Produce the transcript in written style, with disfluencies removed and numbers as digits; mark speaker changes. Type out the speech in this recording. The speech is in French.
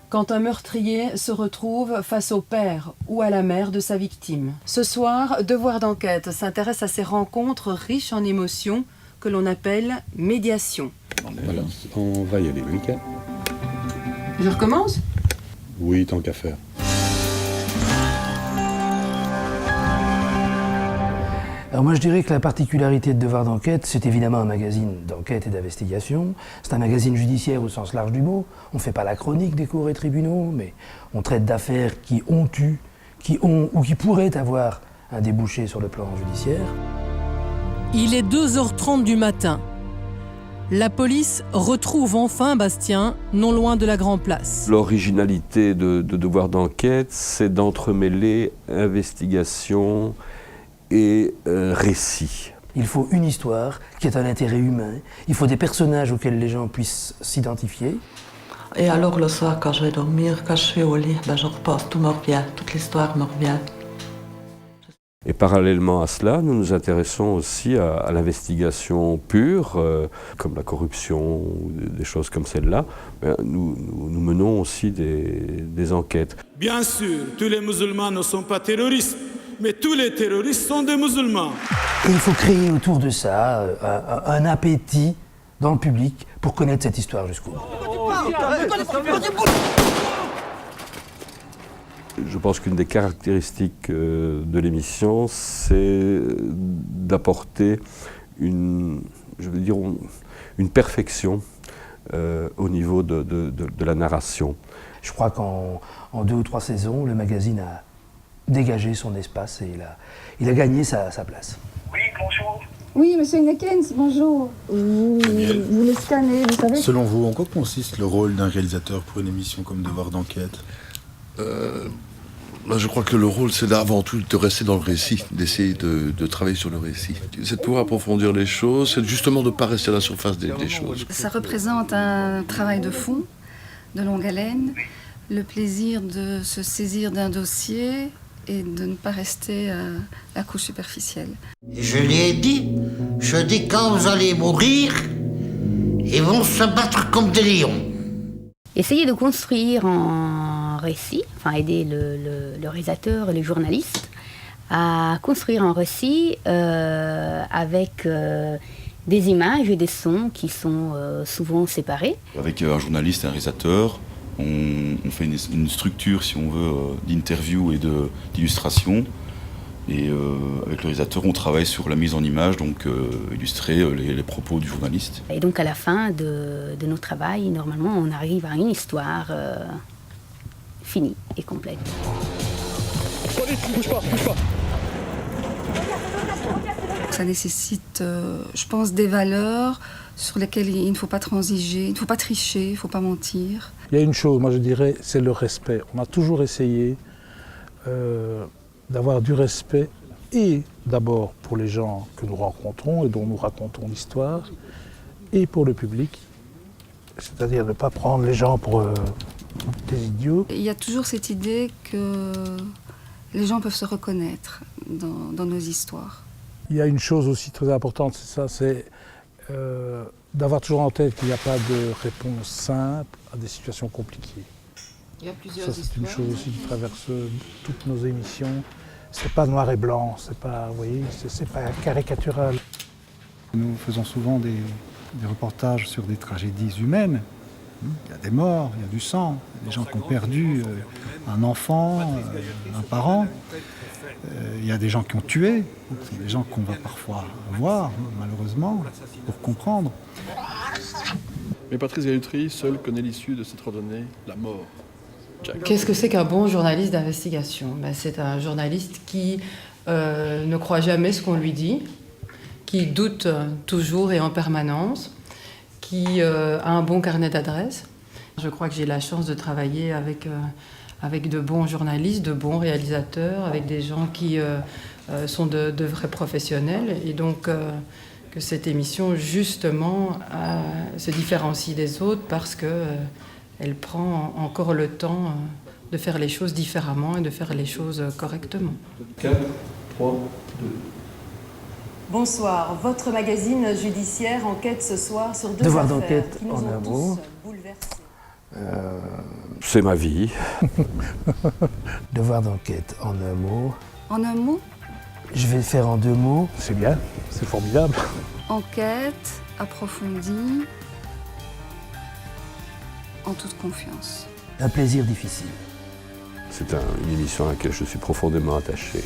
Speaker 1: quand un meurtrier se retrouve face au père ou à la mère de sa victime. Ce soir, Devoir d'enquête s'intéresse à ces rencontres riches en émotions que l'on appelle médiation.
Speaker 2: Voilà, on va y aller, Mika.
Speaker 1: Je recommence ?
Speaker 2: Oui, tant qu'à faire.
Speaker 3: Alors moi je dirais que la particularité de Devoir d'enquête, c'est évidemment un magazine d'enquête et d'investigation. C'est un magazine judiciaire au sens large du mot. On ne fait pas la chronique des cours et tribunaux, mais on traite d'affaires qui ont eu, qui ont ou qui pourraient avoir un débouché sur le plan judiciaire.
Speaker 4: Il est 2h30 du matin. La police retrouve enfin Bastien, non loin de la Grand Place.
Speaker 5: L'originalité de Devoir d'enquête, c'est d'entremêler investigation et récit.
Speaker 3: Il faut une histoire qui est un intérêt humain. Il faut des personnages auxquels les gens puissent s'identifier.
Speaker 6: Et alors le soir, quand je vais dormir, quand je suis au lit, je repasse, tout me revient, toute l'histoire me revient.
Speaker 5: Et parallèlement à cela, nous nous intéressons aussi à l'investigation pure, comme la corruption ou des choses comme celle-là. Nous menons aussi des enquêtes.
Speaker 7: Bien sûr, tous les musulmans ne sont pas terroristes, mais tous les terroristes sont des musulmans.
Speaker 3: Et il faut créer autour de ça un appétit dans le public pour connaître cette histoire jusqu'au bout.
Speaker 5: Je pense qu'une des caractéristiques de l'émission, c'est d'apporter une perfection au niveau de la narration.
Speaker 3: Je crois qu'en 2 ou 3 saisons, le magazine a dégagé son espace et il a gagné sa place.
Speaker 8: Oui, bonjour.
Speaker 9: Oui, monsieur Neckens, bonjour. Vous les scannez, vous savez.
Speaker 10: Selon vous, en quoi consiste le rôle d'un réalisateur pour une émission comme Devoir d'enquête ?
Speaker 11: Je crois que le rôle, c'est avant tout de rester dans le récit, d'essayer de travailler sur le récit. C'est de pouvoir approfondir les choses, c'est justement de ne pas rester à la surface des choses.
Speaker 9: Ça représente un travail de fond, de longue haleine, le plaisir de se saisir d'un dossier et de ne pas rester à la couche superficielle.
Speaker 12: Je lui ai dit, quand vous allez mourir, ils vont se battre comme des lions.
Speaker 13: Essayer de construire un récit, enfin aider le réalisateur et les journalistes à construire un récit avec des images et des sons qui sont souvent séparés.
Speaker 14: Avec un journaliste et un réalisateur, on fait une structure, si on veut, d'interview et d'illustration. Et avec le réalisateur, on travaille sur la mise en image, donc illustrer les propos du journaliste.
Speaker 13: Et donc à la fin de notre travail, normalement, on arrive à une histoire finie et complète.
Speaker 9: Bouge pas. Ça nécessite, je pense, des valeurs sur lesquelles il ne faut pas transiger, il ne faut pas tricher, il ne faut pas mentir.
Speaker 15: Il y a une chose, moi je dirais, c'est le respect. On a toujours essayé d'avoir du respect, et d'abord pour les gens que nous rencontrons et dont nous racontons l'histoire, et pour le public, c'est-à-dire ne pas prendre les gens pour des idiots.
Speaker 9: Il y a toujours cette idée que les gens peuvent se reconnaître dans nos histoires.
Speaker 15: Il y a une chose aussi très importante, c'est ça, c'est d'avoir toujours en tête qu'il n'y a pas de réponse simple à des situations compliquées.
Speaker 9: Il y a plusieurs
Speaker 15: histoires. Ça, c'est une chose aussi qui traverse toutes nos émissions. C'est pas noir et blanc, c'est pas, vous voyez, c'est pas caricatural.
Speaker 16: Nous faisons souvent des reportages sur des tragédies humaines. Il y a des morts, il y a du sang, il y a des gens qui ont perdu un enfant, un parent. Il y a des gens qui ont tué. C'est des gens qu'on va parfois voir, malheureusement, pour comprendre.
Speaker 17: Mais Patrice Galutry, seul, connaît l'issue de cette randonnée, la mort.
Speaker 1: Qu'est-ce que c'est qu'un bon journaliste d'investigation ? C'est un journaliste qui ne croit jamais ce qu'on lui dit, qui doute toujours et en permanence, qui a un bon carnet d'adresses. Je crois que j'ai la chance de travailler avec de bons journalistes, de bons réalisateurs, avec des gens qui sont de vrais professionnels. Et donc que cette émission, justement, se différencie des autres parce qu'elle prend encore le temps de faire les choses différemment et de faire les choses correctement.
Speaker 17: 4, 3, 2...
Speaker 1: Bonsoir, votre magazine judiciaire enquête ce soir sur deux
Speaker 3: Devoir
Speaker 1: affaires
Speaker 3: d'enquête
Speaker 1: qui nous
Speaker 3: en
Speaker 1: ont
Speaker 3: un mot.
Speaker 1: tous bouleversés.
Speaker 5: C'est ma vie.
Speaker 3: Devoir d'enquête en un mot.
Speaker 9: En un mot,
Speaker 3: Je vais le faire en 2 mots.
Speaker 15: C'est bien, c'est formidable.
Speaker 9: enquête approfondie, en toute confiance.
Speaker 3: Un plaisir difficile.
Speaker 5: C'est une émission à laquelle je suis profondément attaché.